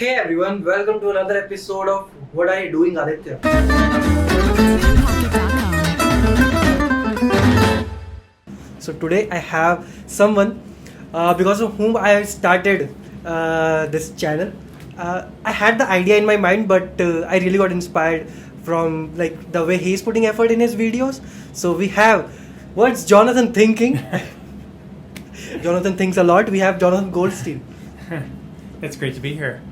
Hey everyone, welcome to another episode of What Are You Doing, Aditya? So today I have someone because of whom I started this channel. I had the idea in my mind, but I really got inspired from like the way he's putting effort in his videos. So we have what's Jonathan thinking? Jonathan thinks a lot. We have Jonathan Goldstein. It's great to be here.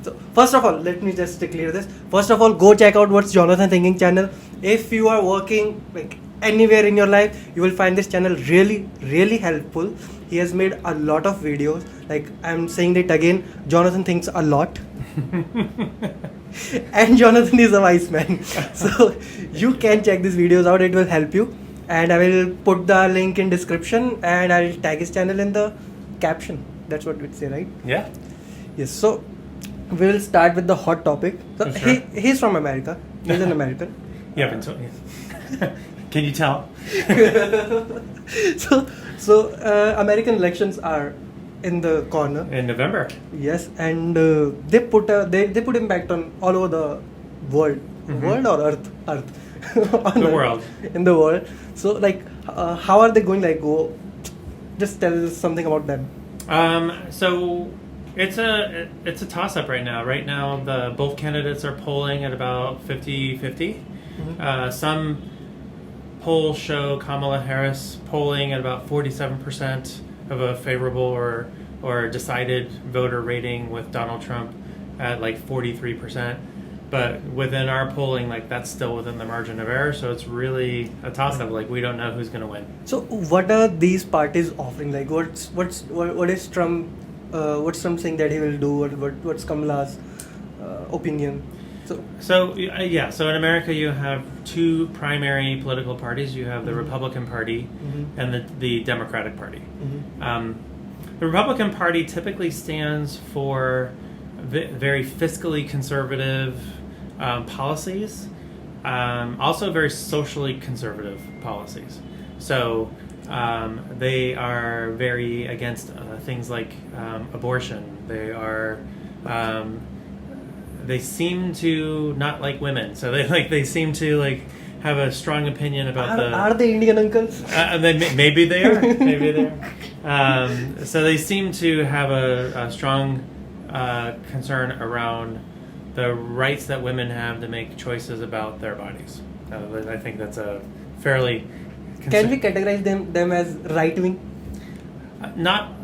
So first of all, let me just clear this. First of all, go check out what's Jonathan Thinking channel. If you are working like anywhere in your life, you will find this channel really helpful. He has made a lot of videos. Like I'm saying it again, Jonathan thinks a lot. And Jonathan is a wise man. So you can check these videos out, it will help you. And I will put the link in description and I will tag his channel in the caption. That's what we'd say, right? Yeah. Yes, so we'll start with the hot topic. So Sure. he's from America. He's an American. You haven't told me. Can you tell? So American elections are in the corner. In November. Yes, and they put impact on all over the world. Mhm. World or Earth? On The world. In the world. So like, how are they going? Like, go. Just tell us something about them. So it's a toss-up right now. Right now, both candidates are polling at about 50-50. Mm-hmm. Some polls show Kamala Harris polling at about 47% of a favorable or decided voter rating, with Donald Trump at like 43%. But within our polling, like that's still within the margin of error, so it's really a toss-up. Like we don't know who's going to win. So what are these parties offering? Like what is Trump? What's Trump saying that he will do? What's Kamala's opinion? So in America you have two primary political parties. You have the Mm-hmm. Republican Party Mm-hmm. and the Democratic Party. Mm-hmm. The Republican Party typically stands for very fiscally conservative policies, also very socially conservative policies. So they are very against things like abortion. They seem to not like women, so they seem to have a strong opinion about Are they Indian uncles? maybe they are. Maybe they are. So they seem to have a strong concern around the rights that women have to make choices about their bodies. I think that's a fairly... Can we categorize them as right wing? No,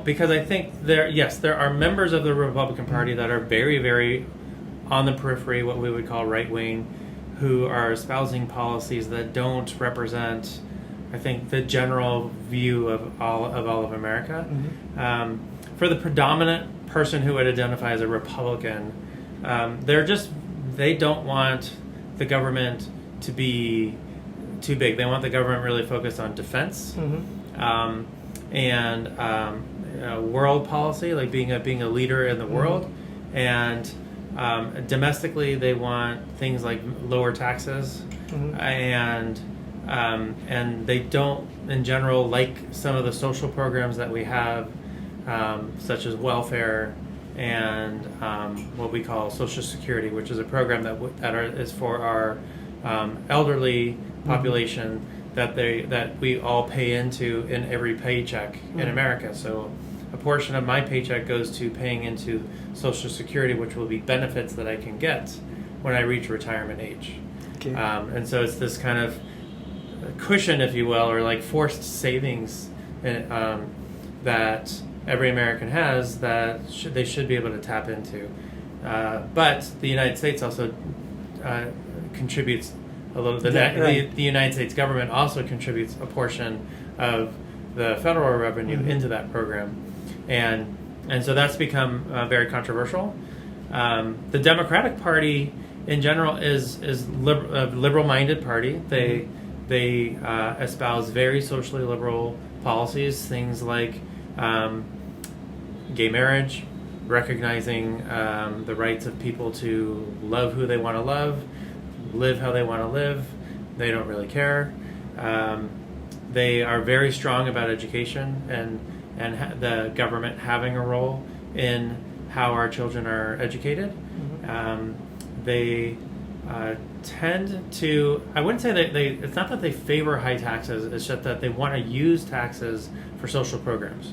because I think there are members of the Republican Party that are very on the periphery, what we would call right wing, who are espousing policies that don't represent, I think, the general view of all of America. Mm-hmm. For the predominant person who would identify as a Republican, they don't want the government to be too big. They want the government really focused on defense. Mm-hmm. And world policy, like being a leader in the world, and domestically they want things like lower taxes, and they don't in general like some of the social programs that we have, such as welfare and what we call Social Security, which is a program that is for our elderly population that we all pay into in every paycheck in America. So a portion of my paycheck goes to paying into Social Security, which will be benefits that I can get when I reach retirement age. Okay. And so it's this kind of cushion, if you will, or like forced savings that every American has that they should be able to tap into. But the United States also contributes a little. The United States government also contributes a portion of the federal revenue into that program, and so that's become very controversial. The Democratic Party, in general, is a liberal-minded party. They espouse very socially liberal policies, things like gay marriage, recognizing the rights of people to love who they want to love, live how they want to live. They don't really care. They are very strong about education and the government having a role in how our children are educated. They tend to, I wouldn't say that it's not that they favor high taxes, it's just that they want to use taxes for social programs.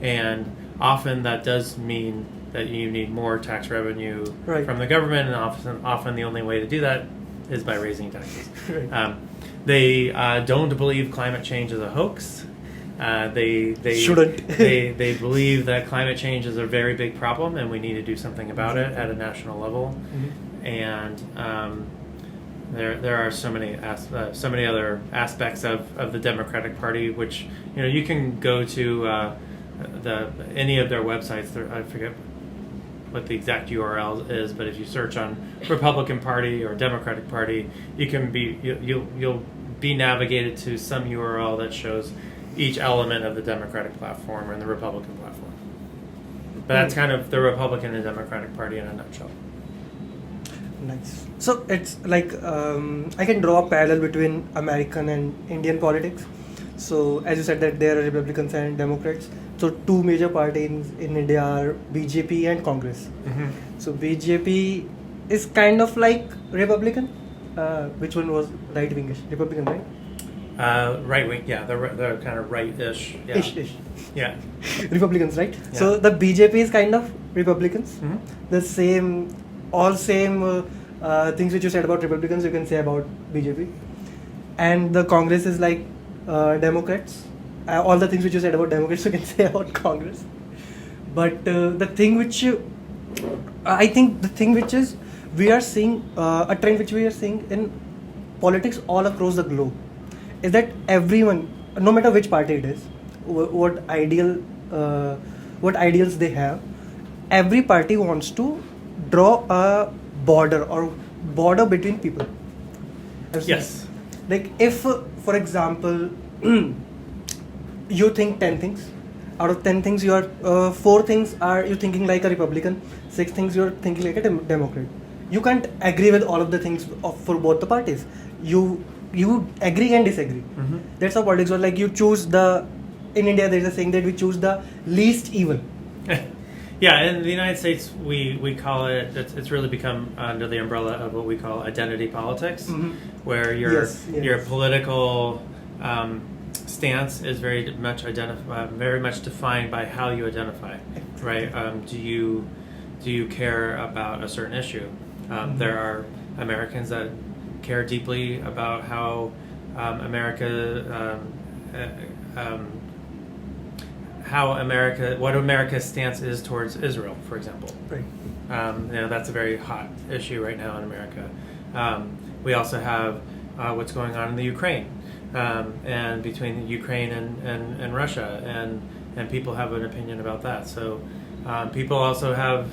And often that does mean that you need more tax revenue from the government, and often the only way to do that is by raising taxes. They don't believe climate change is a hoax. They shouldn't. they believe that climate change is a very big problem and we need to do something about it at a national level. And there are so many other aspects of the Democratic Party, which you can go to any of their websites. I forget what the exact URL is, but if you search on Republican Party or Democratic Party, you'll be navigated to some URL that shows each element of the Democratic platform and the Republican platform. But that's kind of the Republican and Democratic Party in a nutshell. Nice. So it's like I can draw a parallel between American and Indian politics. So as you said that there are Republicans and Democrats. So two major parties in India are BJP and Congress. So BJP is kind of like Republican. Which one was right-wingish? Republican, right? Right wing, yeah, they're kind of right-ish. Yeah. Ish. Yeah. Republicans, right? Yeah. So the BJP is kind of Republicans. The same things which you said about Republicans, you can say about BJP. And the Congress is like Democrats. All the things which you said about Democrats, you can say about Congress. But the thing which is, we are seeing a trend which we are seeing in politics all across the globe, is that everyone, no matter which party it is, what ideals they have, every party wants to draw a border between people. Yes. Like if, for example, you think 10 things. Out of 10 things, 4 things are you thinking like a Republican, 6 things you're thinking like a Democrat. You can't agree with all of the things for both the parties. You agree and disagree. That's how politics works. Like you choose in India there's a saying that we choose the least evil. Yeah, in the United States we call it's really become under the umbrella of what we call identity politics, where your political stance is very much defined by how you identify, right? Do you care about a certain issue? There are Americans that care deeply about how what America's stance is towards Israel, for example. Right. That's a very hot issue right now in America. We also have what's going on in the Ukraine, and between Ukraine and Russia, and people have an opinion about that. So people also have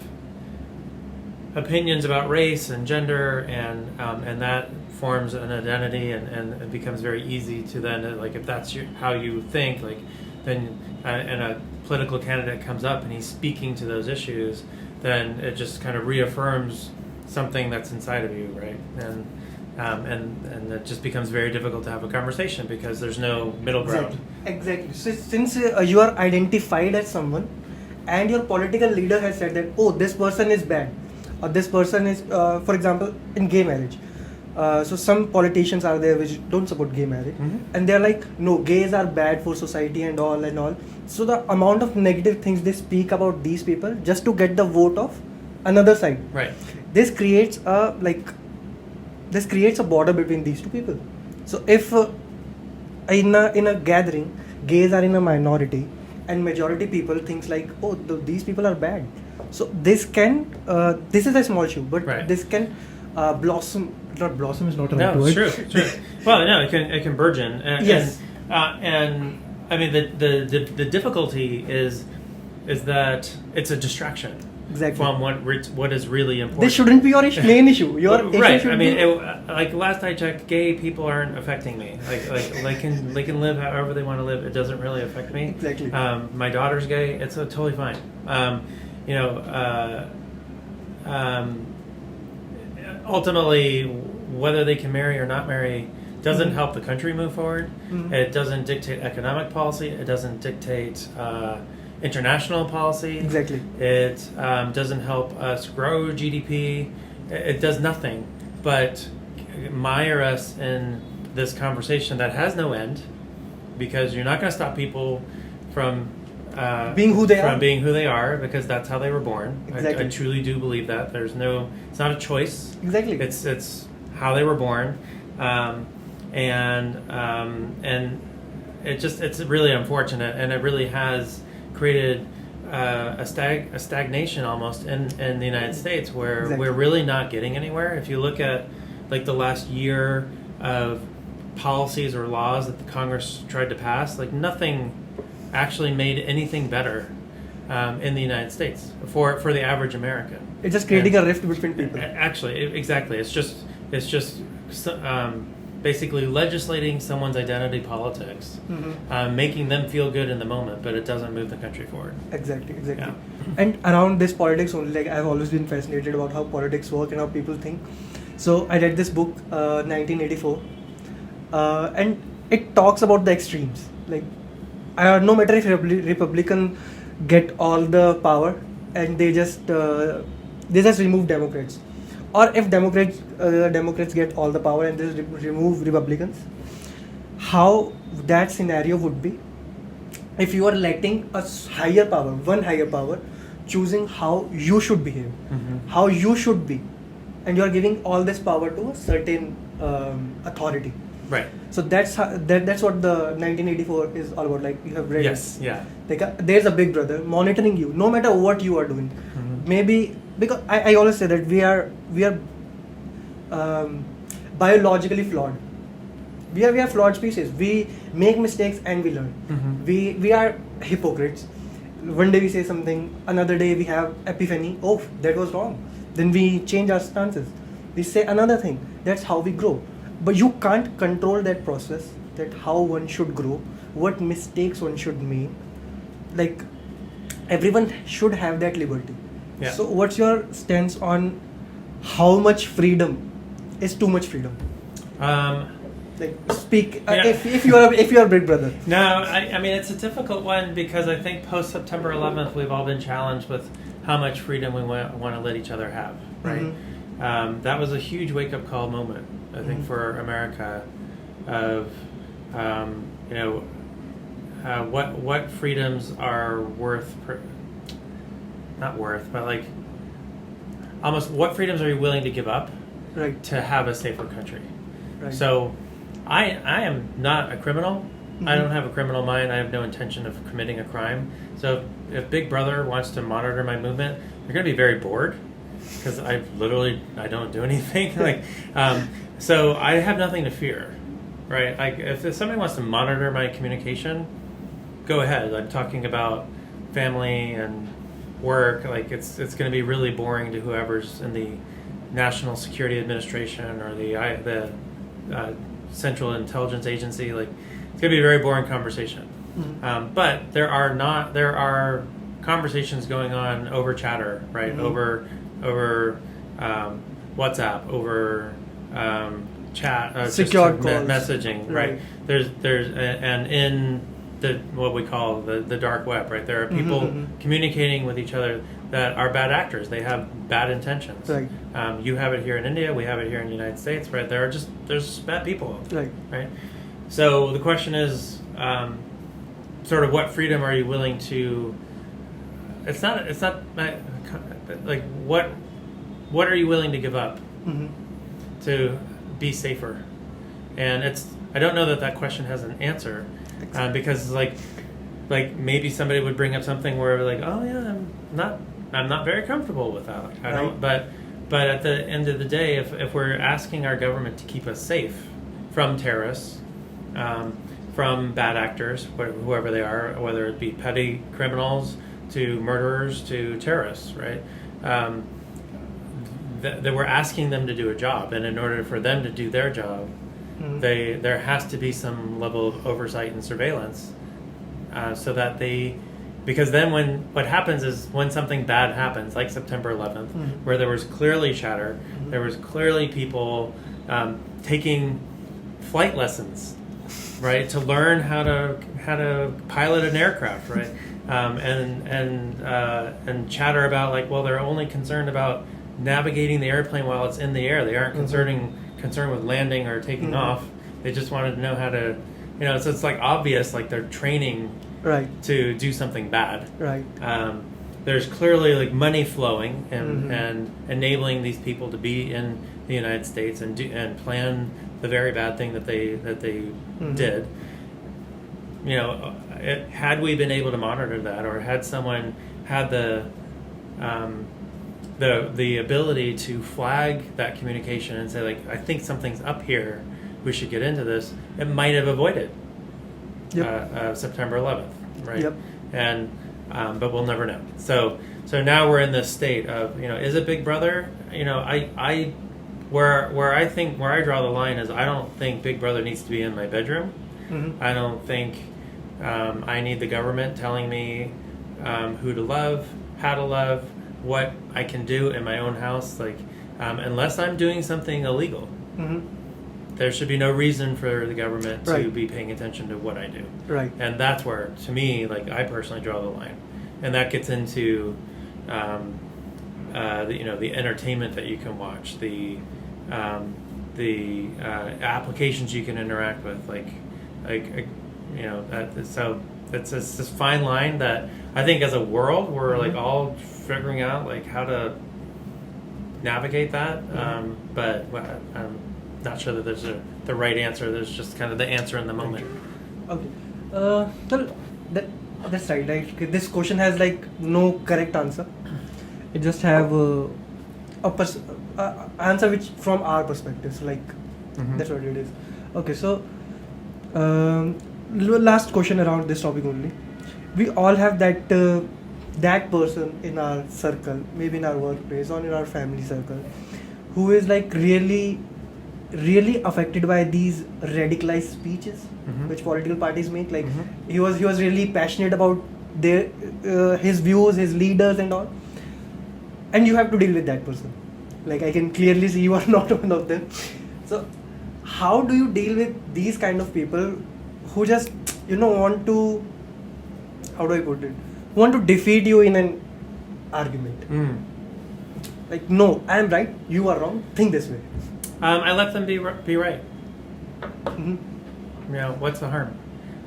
opinions about race and gender, and that forms an identity, and it becomes very easy to then, like, if that's how you think, like, then and a political candidate comes up and he's speaking to those issues, then it just kind of reaffirms something that's inside of you, right? And it just becomes very difficult to have a conversation because there's no middle ground. Exactly. So since you are identified as someone, and your political leader has said that, oh, this person is bad, or this person is, for example, in gay marriage. So some politicians are there which don't support gay marriage, and they're like, no, gays are bad for society and all. So the amount of negative things they speak about these people just to get the vote of another side. Right. This creates a border between these two people. So if in a gathering, gays are in a minority, and majority people thinks like, oh, these people are bad. So this is a small issue, but this can blossom. Not blossom is not a right word. No, true. Well, no, it can burgeon. Yes. And I mean the difficulty is that it's a distraction. Exactly. From what is really important. This shouldn't be your main issue. Your right. issue should like last I checked, gay people aren't affecting me. Like they can live however they want to live. It doesn't really affect me. Exactly. My daughter's gay. It's totally fine. Ultimately, whether they can marry or not marry doesn't help the country move forward. It doesn't dictate economic policy. It doesn't dictate international policy. Exactly. It doesn't help us grow GDP. It does nothing but mire us in this conversation that has no end, because you're not going to stop people from being who they are, because that's how they were born. Exactly. I truly do believe that. It's not a choice. Exactly. It's how they were born, and it's really unfortunate, and it really has created a stagnation almost in the United States, where Exactly. we're really not getting anywhere. If you look at like the last year of policies or laws that the Congress tried to pass, like nothing actually made anything better in the United States for the average American. It's just creating a rift between people. Actually, exactly. It's just basically legislating someone's identity politics, making them feel good in the moment, but it doesn't move the country forward. Exactly. Yeah. And around this politics only, like I've always been fascinated about how politics work and how people think. So I read this book, 1984, and it talks about the extremes. Like, no matter if Republican get all the power and they just remove Democrats, or if Democrats get all the power and they remove Republicans, how that scenario would be if you are letting one higher power, choosing how you should behave, how you should be, and you are giving all this power to a certain authority. Right. So that's what the 1984 is all about. Like, you have read Yes. it. Yeah. Like there's a big brother monitoring you, no matter what you are doing. Maybe because I always say that we are biologically flawed. We are flawed species. We make mistakes and we learn. We are hypocrites. One day we say something, another day we have epiphany. Oh, that was wrong. Then we change our stances. We say another thing. That's how we grow. But you can't control that process, that how one should grow, what mistakes one should make. Like, everyone should have that liberty. Yeah. So what's your stance on how much freedom is too much freedom? Like, speak Yeah. if you are a big brother. No, I mean, it's a difficult one, because I think post September 11th we've all been challenged with how much freedom we want to let each other have, right? That was a huge wake-up call moment, I think, for America, of what freedoms are worth, not worth, but like almost what freedoms are you willing to give up, Right. to have a safer country? Right. So I am not a criminal. I don't have a criminal mind. I have no intention of committing a crime. So if Big Brother wants to monitor my movement, you're going to be very bored, because I don't do anything. So I have nothing to fear, right? Like, if somebody wants to monitor my communication, go ahead. I'm talking about family and work. Like, it's going to be really boring to whoever's in the National Security Administration or the Central Intelligence Agency. Like, it's going to be a very boring conversation. But there are conversations going on over chatter, right? Over WhatsApp, over chat, Secure just calls. messaging, right? There's and in what we call the dark web, right? There are people communicating with each other that are bad actors. They have bad intentions. Right. You have it here in India. We have it here in the United States, right? There's bad people, right? So the question is, sort of, what freedom are you willing to? It's not like what are you willing to give up to be safer? And I don't know that question has an answer, because like maybe somebody would bring up something where like, oh yeah, I'm not very comfortable with that. I don't, but at the end of the day, if we're asking our government to keep us safe from terrorists, from bad actors, whoever they are, whether it be petty criminals to murderers to terrorists, right? That we're asking them to do a job, and in order for them to do their job, there has to be some level of oversight and surveillance, so that because then what happens is, when something bad happens, like September 11th, where there was clearly chatter, there was clearly people taking flight lessons, right, to learn how to pilot an aircraft, right? and chatter about like, well, they're only concerned about navigating the airplane while it's in the air. They aren't concerned with landing or taking off. They just wanted to know how to, so it's like obvious, like they're training Right. to do something bad. Right. There's clearly like money flowing and enabling these people to be in the United States and plan the very bad thing that they did. Had we been able to monitor that, or had someone had the ability to flag that communication and say like, I think something's up here, we should get into this, it might have avoided September 11th, right? Yep. And but we'll never know. So now we're in this state of, is it Big Brother? Where I draw the line is, I don't think Big Brother needs to be in my bedroom. I don't think I need the government telling me who to love, how to love, what I can do in my own house. Like, unless I'm doing something illegal, there should be no reason for the government to be paying attention to what I do. Right. And that's where, to me, like, I personally draw the line. And that gets into, the entertainment that you can watch, the applications you can interact with, so it's this fine line that I think as a world we're like all figuring out like how to navigate that. But I'm not sure that there's the right answer. There's just kind of the answer in the moment. Okay. So that's right. Like, this question has like no correct answer. It just have answer which from our perspective. So like that's what it is. Okay. So last question around this topic only. We all have that person in our circle, maybe in our workplace or in our family circle, who is like really affected by these radicalized speeches which political parties make. Like he was really passionate about his views, his leaders and all, and you have to deal with that person. Like, I can clearly see you are not one of them. So how do you deal with these kind of people who just want to, how do I put it, want to defeat you in an argument? Like, no, I am right, you are wrong, think this way. I let them be right. What's the harm?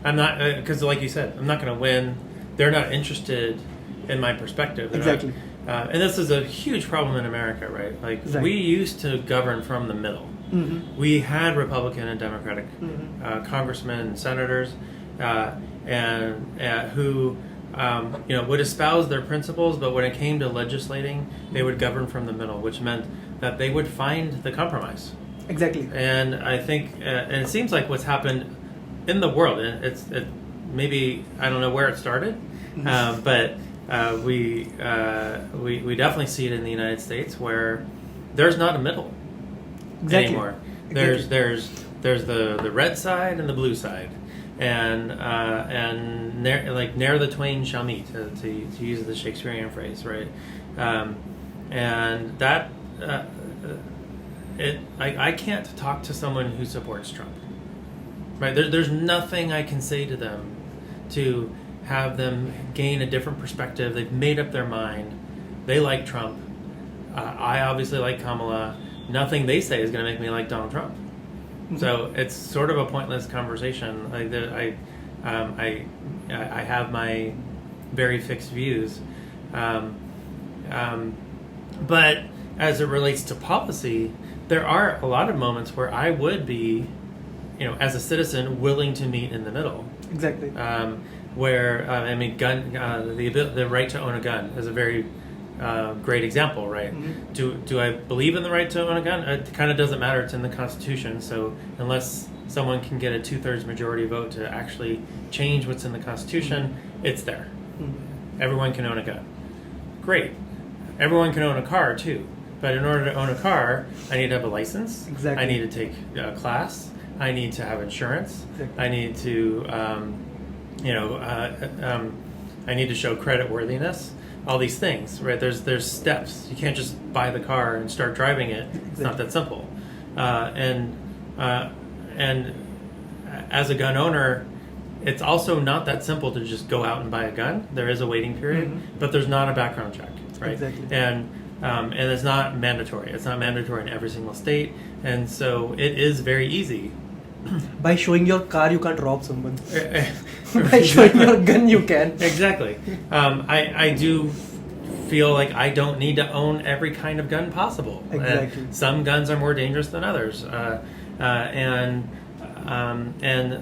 I'm not, because like you said, I'm not going to win. They're not interested in my perspective. They're exactly. And this is a huge problem in America, right? Like, we used to govern from the middle. We had Republican and Democratic congressmen and senators, and who would espouse their principles, but when it came to legislating, they would govern from the middle, which meant that they would find the compromise. Exactly. And I think, and it seems like what's happened in the world, and maybe I don't know where it started, but we definitely see it in the United States, where there's not a middle anymore. There's the red side and the blue side, and ne'er the twain shall meet, to use the Shakespearean phrase, right? And that I can't talk to someone who supports Trump, right? There's nothing I can say to them to have them gain a different perspective. They've made up their mind. They like Trump. I obviously like Kamala. Nothing they say is going to make me like Donald Trump. So it's sort of a pointless conversation. I have my very fixed views, but as it relates to policy, there are a lot of moments where I would be, as a citizen, willing to meet in the middle. Exactly. Where the right to own a gun is a very great example, right? Do I believe in the right to own a gun? It kind of doesn't matter. It's in the Constitution. So unless someone can get a 2/3 majority vote to actually change what's in the Constitution, it's there. Everyone can own a gun. Great. Everyone can own a car too. But in order to own a car, I need to have a license. Exactly. I need to take a class. I need to have insurance. Exactly. I need to, I need to show credit worthiness. All these things, right? There's steps. You can't just buy the car and start driving it. It's not that simple. And as a gun owner, it's also not that simple to just go out and buy a gun. There is a waiting period, but there's not a background check, right? Exactly. And it's not mandatory. It's not mandatory in every single state, and so it is very easy. By showing your car, you can't rob someone. By showing your gun, you can. Exactly. I do feel like I don't need to own every kind of gun possible. Exactly. Some guns are more dangerous than others, and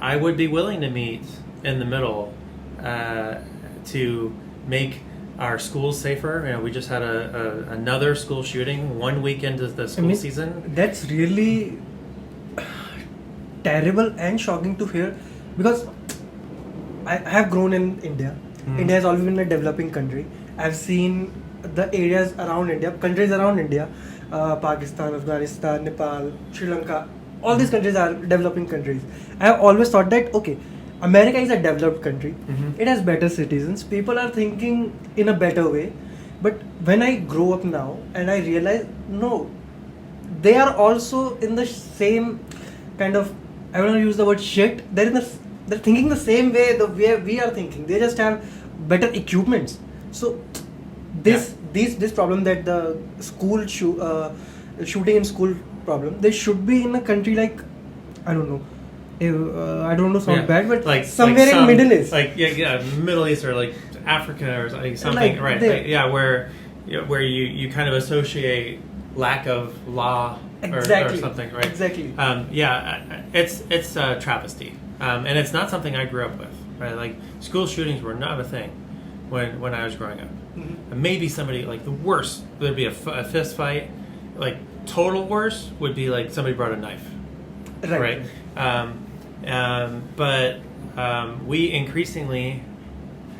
I would be willing to meet in the middle to make our schools safer. You know, we just had another school shooting 1 week into the school season. That's really terrible and shocking to hear, because I have grown in India. India has always been a developing country. I've seen the areas around India, countries around India, Pakistan, Afghanistan, Nepal, Sri Lanka. All these countries are developing countries. I have always thought that, okay, America is a developed country. It has better citizens. People are thinking in a better way. But when I grow up now and I realize, no, they are also in the same kind of, I don't want to use the word shit. They're thinking the same way the way we are thinking. They just have better equipments. So this problem that the school shooting in school problem, they should be in a country like, I don't know. I don't know, sound bad, but like somewhere in Middle East, Middle East or like Africa or like something, like right? Where you kind of associate lack of law or something, right? Exactly. It's a travesty, and it's not something I grew up with, right? Like school shootings were not a thing when I was growing up. And maybe somebody like the worst, there'd be a fist fight. Like total worst would be like somebody brought a knife, right? But we increasingly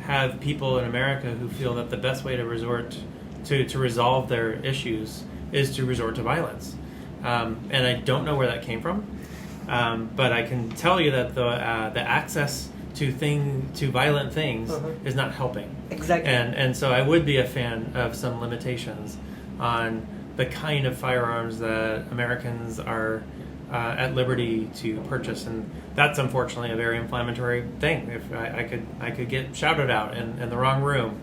have people in America who feel that the best way to resort to resolve their issues is to resort to violence, and I don't know where that came from, but I can tell you that the access to violent things is not helping. Exactly. And so I would be a fan of some limitations on the kind of firearms that Americans are at liberty to purchase, and that's unfortunately a very inflammatory thing. If I could get shouted out in the wrong room,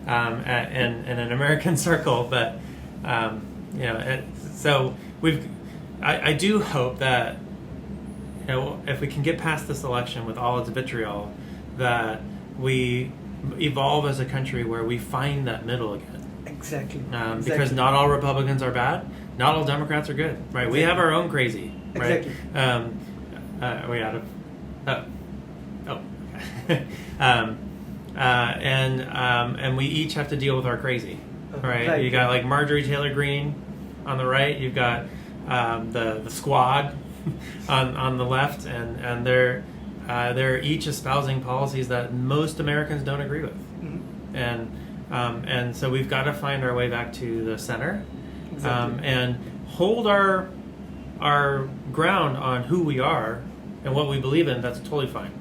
in an American circle, but so I do hope that if we can get past this election with all its vitriol, that we evolve as a country where we find that middle again. Exactly. Because not all Republicans are bad, not all Democrats are good, right? Exactly. We have our own crazy, right? Exactly. Are we out of? And we each have to deal with our crazy, right? Right. You got like Marjorie Taylor Greene on the right. You've got the squad on the left, and they're each espousing policies that most Americans don't agree with, and so we've got to find our way back to the center, and hold our ground on who we are and what we believe in. That's totally fine,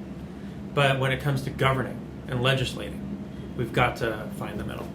but when it comes to governing and legislating, we've got to find the middle.